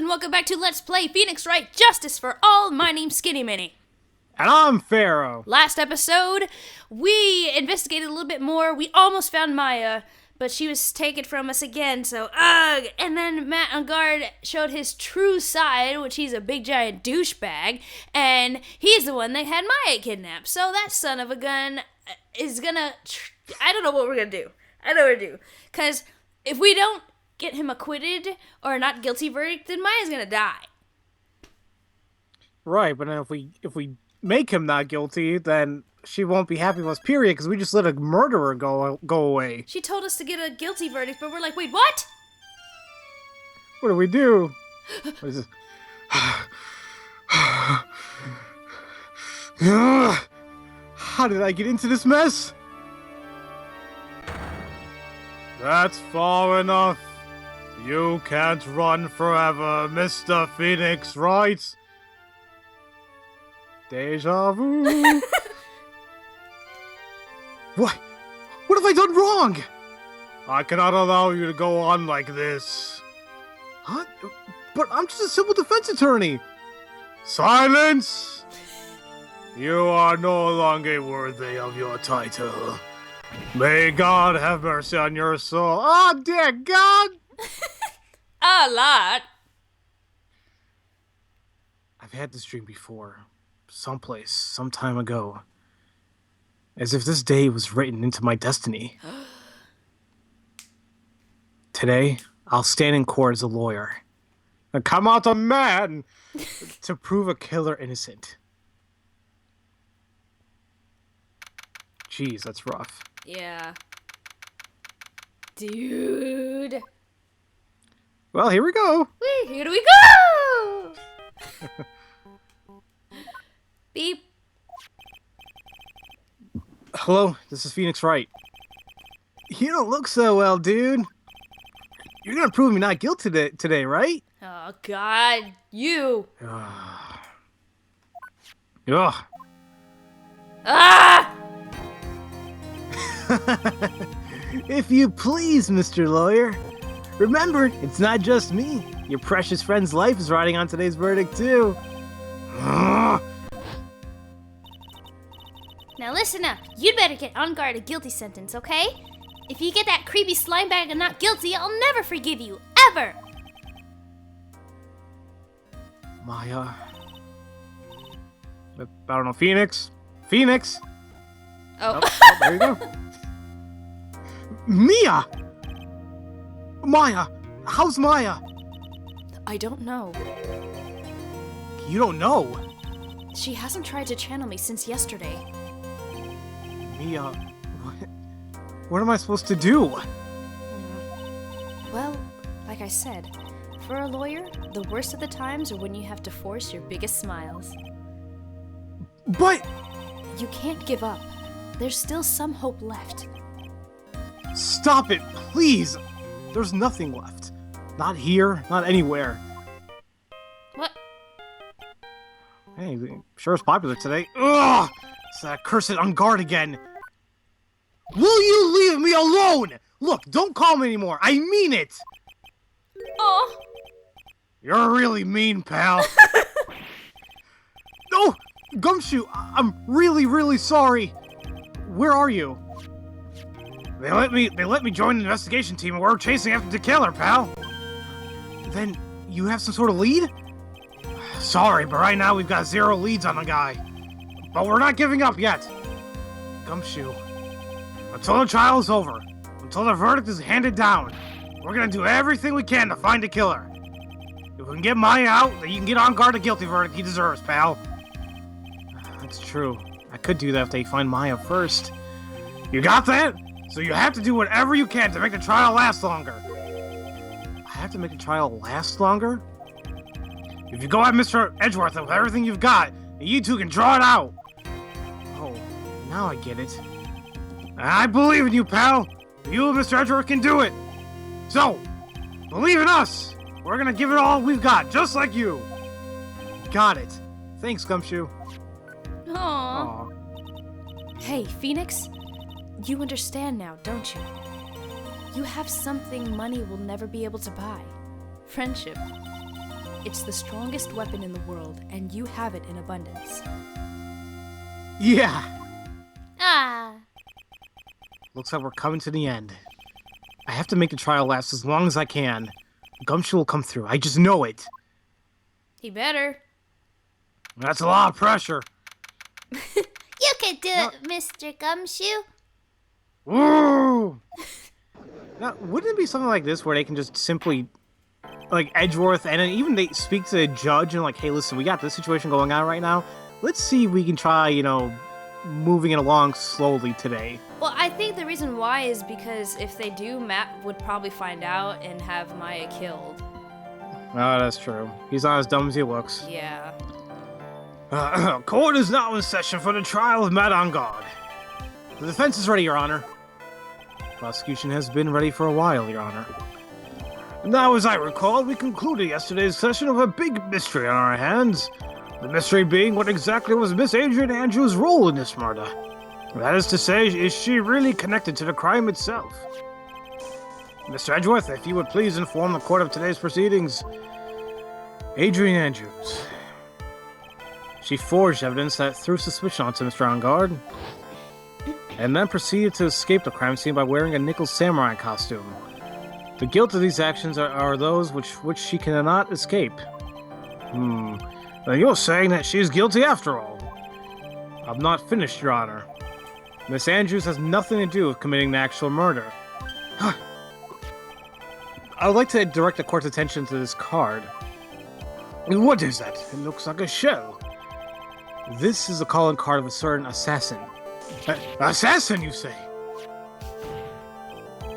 and welcome back to Let's Play Phoenix Wright Justice for All. My name's SkiniMini. And I'm Pharaoh. Last episode, we investigated a little bit more. We almost found Maya, but she was taken from us again, so ugh! And then Matt on guard showed his true side, which he's a big giant douchebag, and he's the one that had Maya kidnapped. So that son of a gun is gonna... I don't know what we're gonna do. I know what to do. Because if we don't get him acquitted or not guilty verdict, then Maya's gonna die. Right, but then if we make him not guilty, then she won't be happy with us, period, because we just let a murderer go away. She told us to get a guilty verdict, but we're like, wait, what? What do we do? What is this? How did I get into this mess? That's far enough. You can't run forever, Mr. Phoenix Wright. Deja vu. What? What have I done wrong? I cannot allow you to go on like this. Huh? But I'm just a civil defense attorney. Silence! You are no longer worthy of your title. May God have mercy on your soul. Oh, dear God! A lot. I've had this dream before. Someplace, some time ago. As if this day was written into my destiny. Today, I'll stand in court as a lawyer. And come out a man to prove a killer innocent. Jeez, that's rough. Yeah. Dude. Well, here we go. Whee, here we go! Beep. Hello, this is Phoenix Wright. You don't look so well, dude. You're gonna prove me not guilty today, right? Oh, God. You. Ugh. Ah! If you please, Mr. Lawyer. Remember, it's not just me. Your precious friend's life is riding on today's verdict, too. Now listen up. You'd better get on guard a guilty sentence, okay? If you get that creepy slime bag and not guilty, I'll never forgive you. Ever! Maya. I don't know, Phoenix? Phoenix? Oh. Oh, there you go. Mia! Maya! How's Maya? I don't know. You don't know? She hasn't tried to channel me since yesterday. Mia, what am I supposed to do? Well, like I said, for a lawyer, the worst of the times are when you have to force your biggest smiles. But... You can't give up. There's still some hope left. Stop it, please! There's nothing left. Not here, not anywhere. What? Hey, sure is popular today. Ugh! It's that cursed on guard again. Will you leave me alone? Look, don't call me anymore. I mean it. Oh. You're really mean, pal. No, Gumshoe, I'm really, really sorry. Where are you? They let me join the investigation team, and we're chasing after the killer, pal. Then you have some sort of lead? Sorry, but right now we've got 0 leads on the guy. But we're not giving up yet. Gumshoe, until the trial is over, until the verdict is handed down, we're gonna do everything we can to find the killer. If we can get Maya out, then you can get on guard a guilty verdict he deserves, pal. That's true. I could do that if they find Maya first. You got that? So you have to do whatever you can to make the trial last longer. I have to make the trial last longer? If you go at Mr. Edgeworth with everything you've got, you two can draw it out. Oh, now I get it. I believe in you, pal. You and Mr. Edgeworth can do it. So, believe in us. We're gonna give it all we've got, just like you. Got it. Thanks, Gumshoe. Aww. Aw. Hey, Phoenix. You understand now, don't you? You have something money will never be able to buy. Friendship. It's the strongest weapon in the world, and you have it in abundance. Yeah. Ah. Looks like we're coming to the end. I have to make the trial last as long as I can. Gumshoe will come through. I just know it. He better. That's a lot of pressure. You can do it, Mr. Gumshoe. Woo! Now, wouldn't it be something like this where they can just simply, like, Edgeworth, and then even they speak to the judge and like, hey, listen, we got this situation going on right now. Let's see if we can try, moving it along slowly today. Well, I think the reason why is because if they do, Matt would probably find out and have Maya killed. Oh, that's true. He's not as dumb as he looks. Yeah. Court is now in session for the trial of Matt on guard. The defense is ready, Your Honor. Prosecution has been ready for a while, Your Honor. Now, as I recall, we concluded yesterday's session with a big mystery on our hands. The mystery being what exactly was Miss Adrian Andrews' role in this murder. That is to say, is she really connected to the crime itself? Mr. Edgeworth, if you would please inform the court of today's proceedings. Adrian Andrews. She forged evidence that threw suspicion onto Mr. Engard, and then proceeded to escape the crime scene by wearing a nickel samurai costume. The guilt of these actions are those which she cannot escape. Now you're saying that she's guilty after all. I'm not finished, Your Honor. Miss Andrews has nothing to do with committing the actual murder. I would like to direct the court's attention to this card. What is that? It looks like a shell. This is a calling card of a certain assassin. Assassin, you say?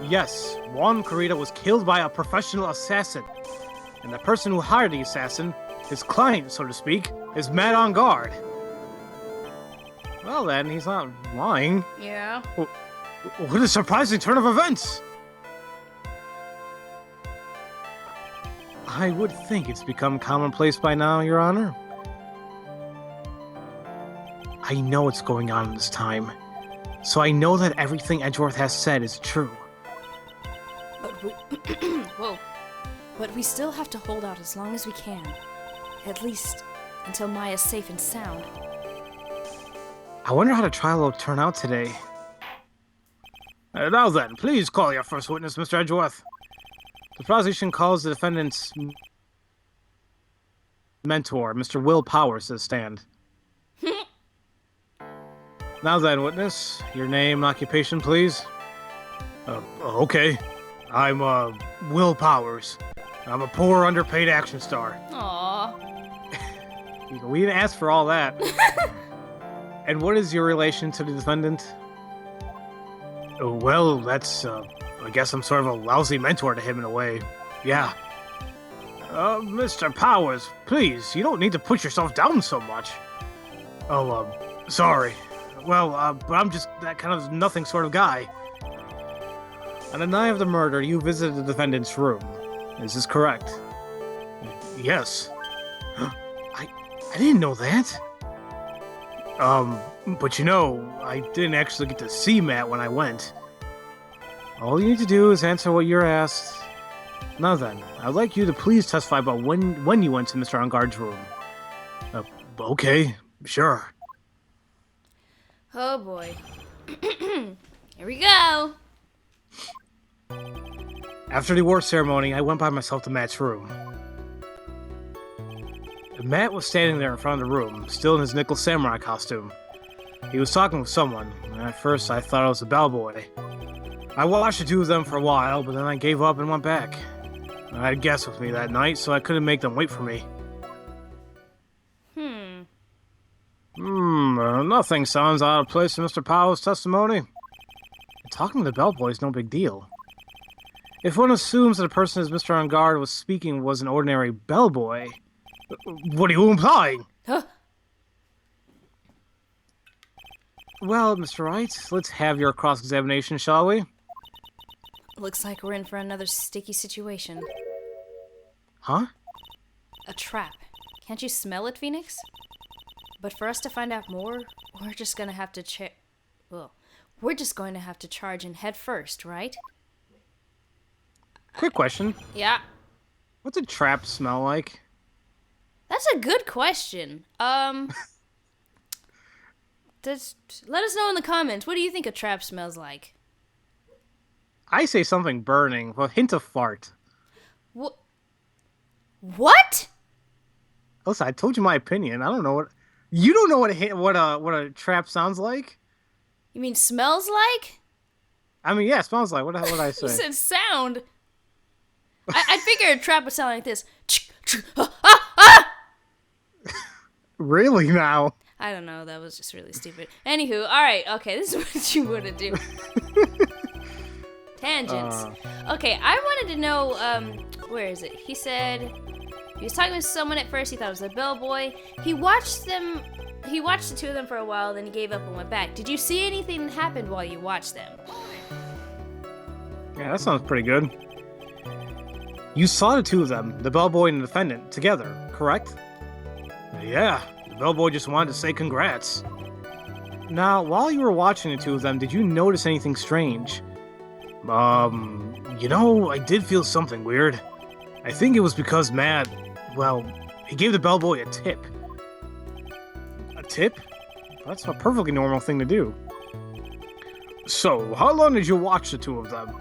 Yes, Juan Corrida was killed by a professional assassin. And the person who hired the assassin, his client, so to speak, is Matt on guard. Well then, he's not lying. Yeah. What a surprising turn of events! I would think it's become commonplace by now, Your Honor. I know what's going on this time, so I know that everything Edgeworth has said is true. But we... Whoa. But we still have to hold out as long as we can. At least until Maya's safe and sound. I wonder how the trial will turn out today. Now then, please call your first witness, Mr. Edgeworth. The prosecution calls the defendant's mentor, Mr. Will Powers, to the stand. Now then, witness, your name and occupation, please. Okay. I'm, Will Powers. I'm a poor, underpaid action star. Aww. We didn't ask for all that. And what is your relation to the defendant? Well, that's, I guess I'm sort of a lousy mentor to him in a way. Yeah. Mr. Powers, please, you don't need to put yourself down so much. Oh, sorry. Well, but I'm just that kind of nothing sort of guy. On the night of the murder, you visited the defendant's room. Is this correct? Yes. I didn't know that. But I didn't actually get to see Matt when I went. All you need to do is answer what you're asked. Now then, I'd like you to please testify about when you went to Mr. Engard's room. Okay, sure. Oh boy. Here we go. After the award ceremony, I went by myself to Matt's room. Matt was standing there in front of the room, still in his nickel samurai costume. He was talking with someone, and at first I thought it was a bellboy. I watched the two of them for a while, but then I gave up and went back. I had guests with me that night, so I couldn't make them wait for me. Nothing sounds out of place in Mr. Powell's testimony. Talking to the bellboy is no big deal. If one assumes that the person as Mr. Engard was speaking was an ordinary bellboy, what are you implying? Huh? Well, Mr. Wright, let's have your cross-examination, shall we? Looks like we're in for another sticky situation. Huh? A trap. Can't you smell it, Phoenix? But for us to find out more, we're just gonna have to charge in head first, right? Quick question. Yeah. What's a trap smell like? That's a good question. Let us know in the comments. What do you think a trap smells like? I say something burning, with a hint of fart. What? Listen, I told you my opinion. I don't know what... You don't know what a trap sounds like? You mean smells like? I mean, yeah, it smells like. What did I say? You said sound. I figure a trap would sound like this. Really now? I don't know. That was just really stupid. Anywho, all right. Okay, this is what you want to do. Tangents. Okay, I wanted to know, where is it? He said he was talking with someone at first. He thought it was the bellboy. He watched the two of them for a while, then he gave up and went back. Did you see anything that happened while you watched them? Yeah, that sounds pretty good. You saw the two of them, the bellboy and the defendant, together, correct? Yeah, the bellboy just wanted to say congrats. Now, while you were watching the two of them, did you notice anything strange? I did feel something weird. I think it was because Matt, he gave the bellboy a tip. A tip? That's a perfectly normal thing to do. So, how long did you watch the two of them?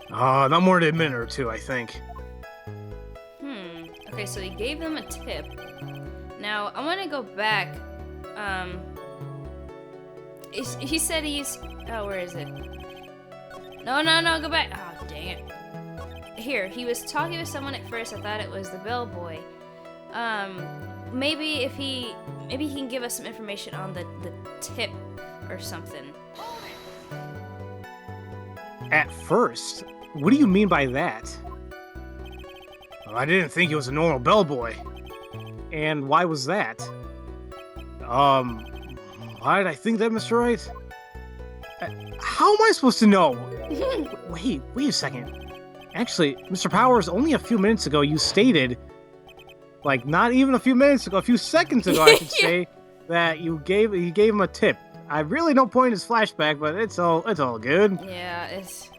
Not more than a minute or two, I think. Okay, so he gave them a tip. Now, I want to go back. He said he's... Oh, where is it? No, go back. Oh, dang it. Here, he was talking with someone at first. I thought it was the bellboy. Maybe he can give us some information on the tip or something. At first? What do you mean by that? Well, I didn't think he was a normal bellboy. And why was that? Why did I think that, Mr. Wright? How am I supposed to know? Wait a second. Actually, Mr. Powers, only a few minutes ago you stated, not even a few minutes ago, a few seconds ago, I should say, that you gave him a tip. I really don't point his flashback, but it's all good. Yeah, it's...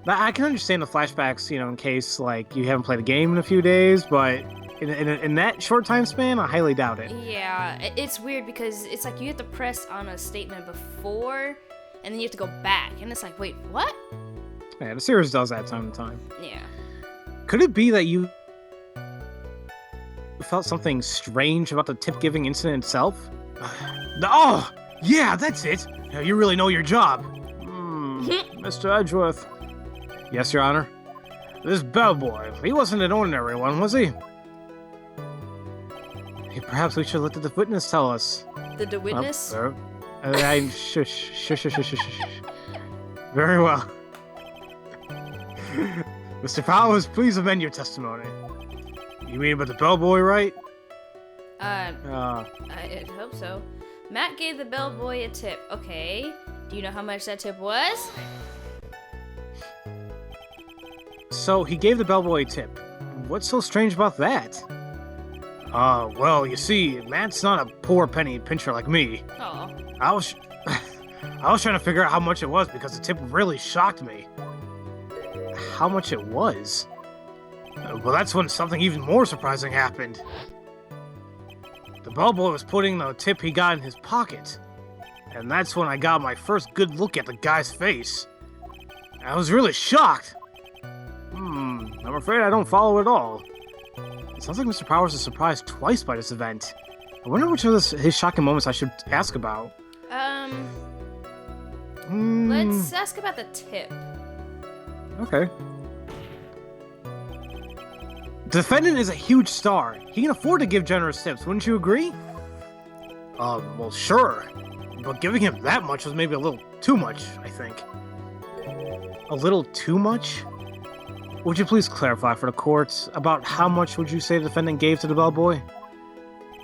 I can understand the flashbacks, in case, you haven't played a game in a few days, but in that short time span, I highly doubt it. Yeah, it's weird because it's like you have to press on a statement before, and then you have to go back, and it's like, wait, what? Yeah, the series does that time to time. Yeah. Could it be that you felt something strange about the tip-giving incident itself? Oh, yeah, that's it. You really know your job. Mr. Edgeworth. Yes, Your Honor. This bellboy, he wasn't an ordinary one, was he? Perhaps we should let the witness tell us. The witness? Shush. Very well. Mr. Powers, please amend your testimony. You mean about the bellboy, right? I hope so. Matt gave the bellboy a tip. Okay. Do you know how much that tip was? So, he gave the bellboy a tip. What's so strange about that? You see, Matt's not a poor penny pincher like me. Oh. I was trying to figure out how much it was because the tip really shocked me. How much it was? Well, that's when something even more surprising happened. The bellboy was putting the tip he got in his pocket. And that's when I got my first good look at the guy's face. I was really shocked. I'm afraid I don't follow at all. It sounds like Mr. Powers is surprised twice by this event. I wonder which of his shocking moments I should ask about. Let's ask about the tip. Okay. The defendant is a huge star. He can afford to give generous tips, wouldn't you agree? Well, sure. But giving him that much was maybe a little too much, I think. A little too much? Would you please clarify for the courts about how much would you say the defendant gave to the bellboy?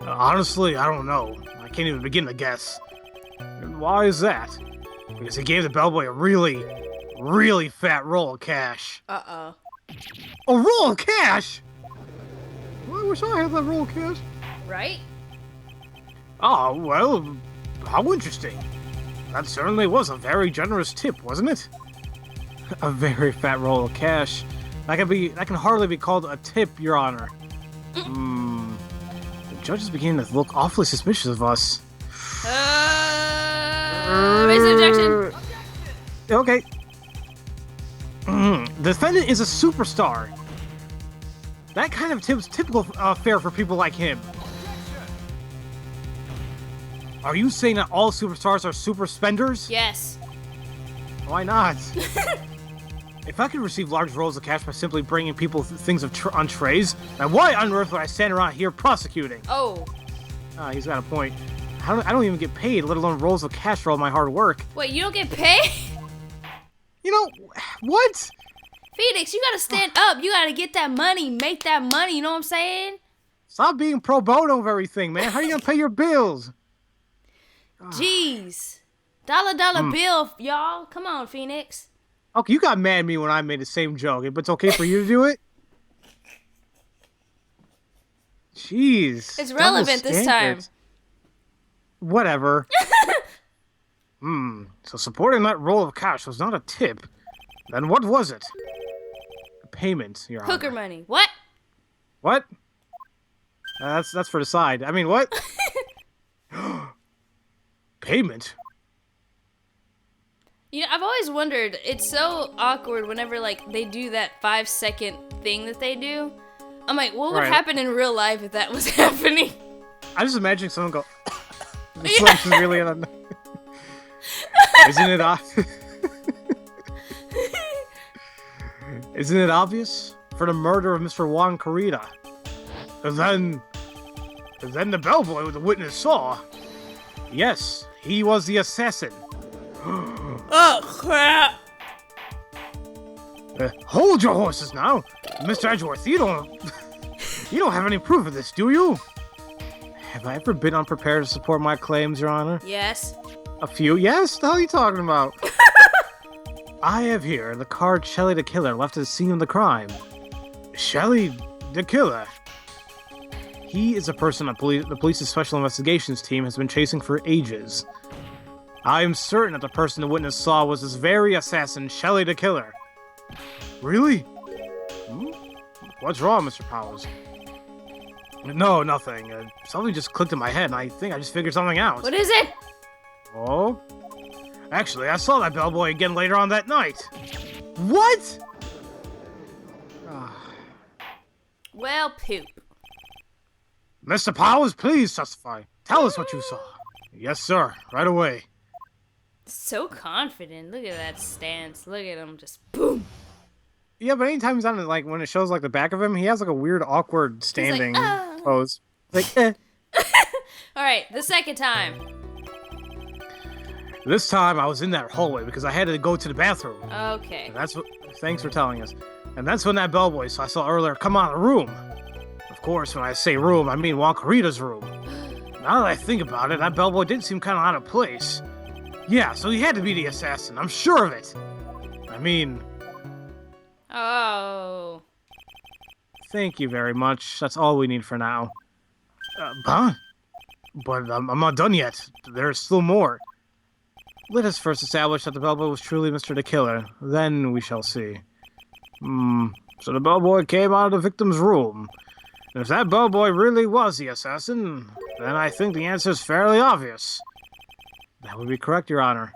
Honestly, I don't know. I can't even begin to guess. And why is that? Because he gave the bellboy a really, really fat roll of cash. Uh-oh. A roll of cash? I wish I had that roll of cash. Right? Oh, well, how interesting. That certainly was a very generous tip, wasn't it? A very fat roll of cash. That can hardly be called a tip, Your Honor. judge is beginning to look awfully suspicious of us. Raise an objection. Okay. The defendant is a superstar. That kind of typical fare for people like him. Are you saying that all superstars are super spenders? Yes. Why not? If I could receive large rolls of cash by simply bringing people things on trays, then why on earth would I stand around here prosecuting? Oh. He's got a point. I don't even get paid, let alone rolls of cash for all my hard work. Wait, you don't get paid? You know, what? Phoenix, you gotta stand up. You gotta get that money, make that money, you know what I'm saying? Stop being pro bono of everything, man. How are you gonna pay your bills? Jeez. Dollar bill, y'all. Come on, Phoenix. Okay, you got mad at me when I made the same joke, but it's okay for you to do it? Jeez. It's relevant this time. Whatever. So supporting that roll of cash was not a tip. Then what was it? A payment, Your Honor. Hooker money. What? What? That's for the side. I mean, what? Payment? You know, I've always wondered, it's so awkward whenever, like, they do that 5-second thing that they do. I'm like, what would happen in real life if that was happening? I just imagine someone go... This really... Isn't it obvious? Isn't it obvious? For the murder of Mr. Juan Carita. And then the bellboy the witness saw. Yes, he was the assassin. Oh, crap. Hold your horses now. Mr. Edgeworth, you don't have any proof of this, do you? Have I ever been unprepared to support my claims, Your Honor? Yes. A few? Yes? What the hell are you talking about? I have here the card Shelly the Killer left at the scene of the crime. Shelly the Killer? He is a person the police's special investigations team has been chasing for ages. I am certain that the person the witness saw was this very assassin, Shelly the Killer. Really? What's wrong, Mr. Powers? No, nothing. Something just clicked in my head, and I think I just figured something out. What is it? Oh? Actually, I saw that bellboy again later on that night. What? Well, poop. Mr. Powers, please testify. Tell us what you saw. Yes, sir. Right away. So confident. Look at that stance. Look at him just boom. Yeah, but anytime he's on it, like when it shows like the back of him, he has like a weird, awkward standing pose. Like, eh. All right, the second time. This time I was in that hallway because I had to go to the bathroom. Okay. And that's what. Thanks for telling us. And that's when that bellboy I saw earlier come out of the room. Of course, when I say room, I mean Juan Carita's room. Now that I think about it, that bellboy did seem kind of out of place. Yeah, so he had to be the assassin. I'm sure of it. I mean... Oh. Thank you very much. That's all we need for now. But I'm not done yet. There's still more. Let us first establish that the bellboy was truly Mr. the Killer. Then we shall see. So the bellboy came out of the victim's room. And if that bellboy really was the assassin, then I think the answer is fairly obvious. That would be correct, Your Honor.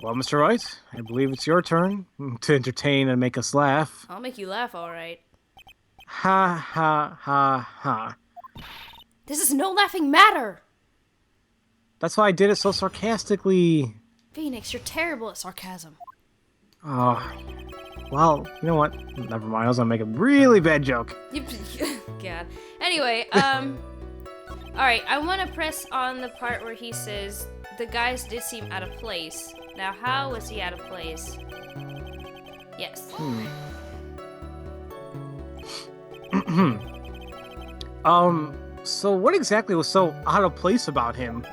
Well, Mr. Wright, I believe it's your turn to entertain and make us laugh. I'll make you laugh, all right. Ha, ha, ha, ha. This is no laughing matter. That's why I did it so sarcastically. Phoenix, you're terrible at sarcasm. Oh, well, you know what? Never mind, I was gonna make a really bad joke. God. Anyway, all right, I want to press on the part where he says the guys did seem out of place. Now, how was he out of place? Yes. So what exactly was so out of place about him?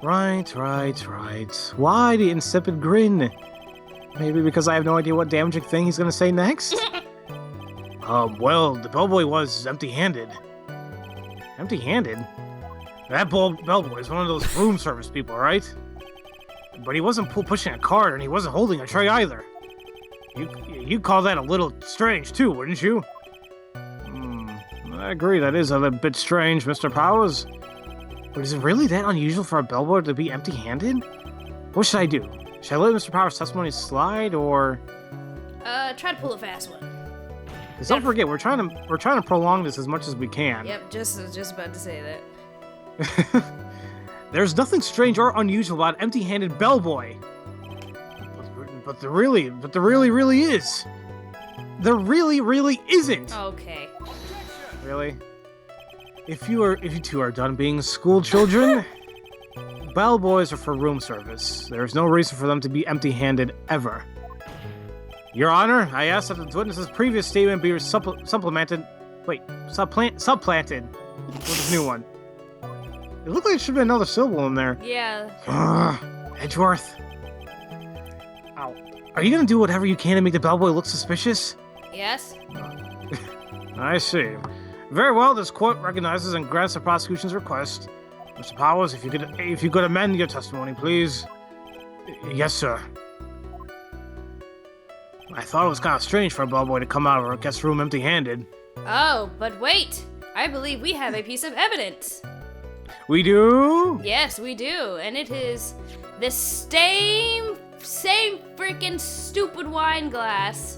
Right. Why the insipid grin? Maybe because I have no idea what damaging thing he's gonna say next? Well, the bellboy was empty-handed. Empty-handed? That bellboy is one of those room service people, right? But he wasn't pushing a cart, and he wasn't holding a tray either. You'd call that a little strange, too, wouldn't you? I agree, that is a little bit strange, Mr. Powers. But is it really that unusual for a bellboy to be empty-handed? What should I do? Should I let Mr. Powers' testimony slide, or... Try to pull a fast one. Because don't forget, we're trying to prolong this as much as we can. Yep, just about to say that. There's nothing strange or unusual about empty-handed bellboy. But there really is. There really isn't. Okay. Really? If you two are done being school children, bellboys are for room service. There's no reason for them to be empty-handed ever. Your Honor, I ask that the witness's previous statement be supplanted with a new one. It looked like there should be another syllable in there. Yeah. Edgeworth. Ow. Are you gonna do whatever you can to make the bellboy look suspicious? Yes? I see. Very well, this court recognizes and grants the prosecution's request. Mr. Powers, if you could amend your testimony, please. Yes, sir. I thought it was kind of strange for a bellboy to come out of our guest room empty-handed. Oh, but wait! I believe we have a piece of evidence. We do? Yes, we do, and it is the same freaking stupid wine glass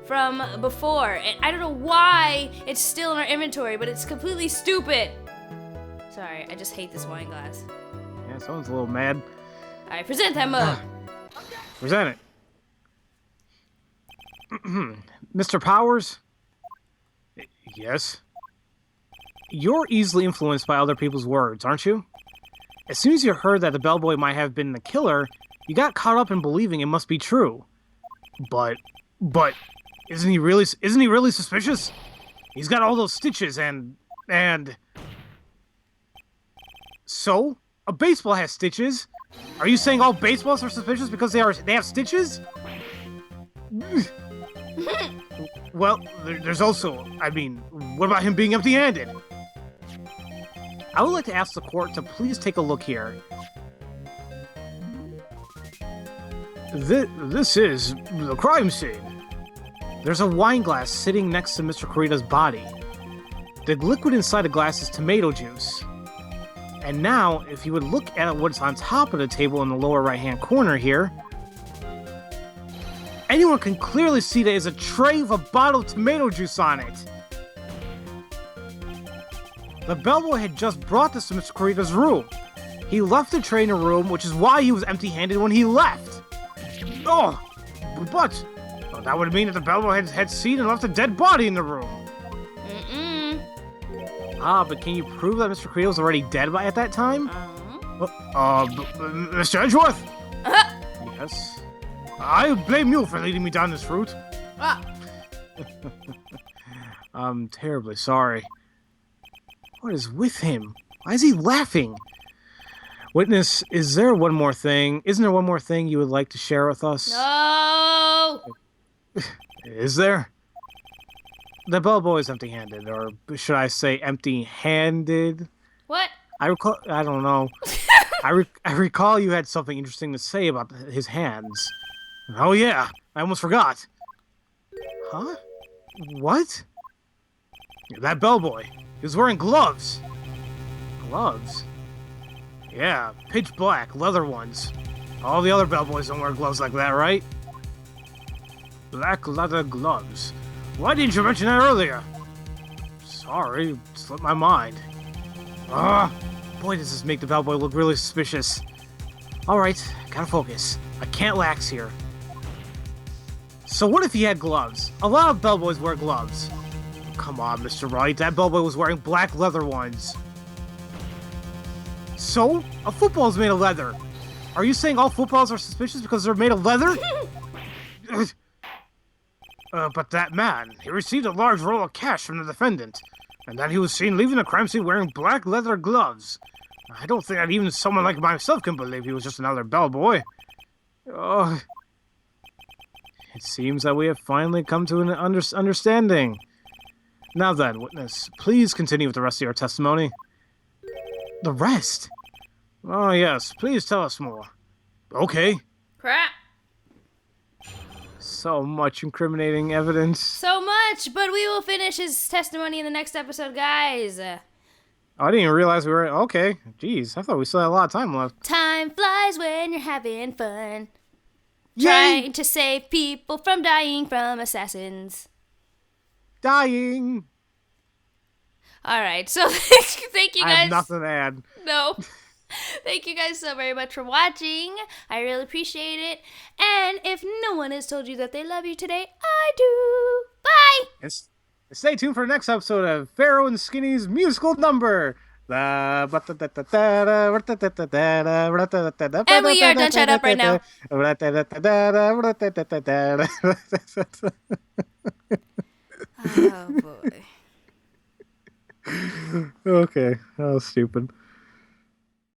from before. And I don't know why it's still in our inventory, but it's completely stupid. Sorry, I just hate this wine glass. Yeah, someone's a little mad. Alright, present that mug. Present it. Mr. Powers? Yes? You're easily influenced by other people's words, aren't you? As soon as you heard that the bellboy might have been the killer, you got caught up in believing it must be true. But isn't he really suspicious? He's got all those stitches and so? A baseball has stitches? Are you saying all baseballs are suspicious because they have stitches? Well, there's also, what about him being empty-handed? I would like to ask the court to please take a look here. This is the crime scene. There's a wine glass sitting next to Mr. Kurita's body. The liquid inside the glass is tomato juice. And now, if you would look at what's on top of the table in the lower right-hand corner here, anyone can clearly see there is a tray with a bottle of tomato juice on it. The bellboy had just brought this to Mr. Kurita's room. He left the tray in the room, which is why he was empty-handed when he left. Oh, but that would mean that the bellboy had seen and left a dead body in the room. But can you prove that Mr. Kurita was already dead at that time? Mr. Edgeworth? Yes? I blame you for leading me down this route. I'm terribly sorry. What is with him? Why is he laughing? Witness, isn't there one more thing you would like to share with us? No! Is there? The bellboy is empty-handed, or should I say empty-handed? What? I don't know. I recall you had something interesting to say about his hands. Oh yeah, I almost forgot. Huh? What? That bellboy. He was wearing gloves. Gloves? Yeah, pitch black, leather ones. All the other bellboys don't wear gloves like that, right? Black leather gloves. Why didn't you mention that earlier? Sorry, slipped my mind. Boy, does this make the bellboy look really suspicious. Alright, gotta focus. I can't lax here. So what if he had gloves? A lot of bellboys wear gloves. Come on, Mr. Wright, that bellboy was wearing black leather ones. So? A football is made of leather. Are you saying all footballs are suspicious because they're made of leather? But that man, he received a large roll of cash from the defendant, and then he was seen leaving the crime scene wearing black leather gloves. I don't think that even someone like myself can believe he was just another bellboy. Oh, it seems that we have finally come to an understanding. Now then, witness, please continue with the rest of your testimony. The rest? Oh yes, please tell us more. Okay. Crap. so much incriminating evidence. So much, but we will finish his testimony in the next episode, guys. I didn't even realize we were... Okay, jeez, I thought we still had a lot of time left. Time flies when you're having fun. Yay! Trying to save people from dying from assassins. Dying! Alright, so thank you guys. I have nothing to add. No. Thank you guys so very much for watching. I really appreciate it. And if no one has told you that they love you today, I do. Bye! And stay tuned for the next episode of Pharaoh and Skinny's musical number. And we are done. Shut up right now. Oh, boy. Okay, that was stupid.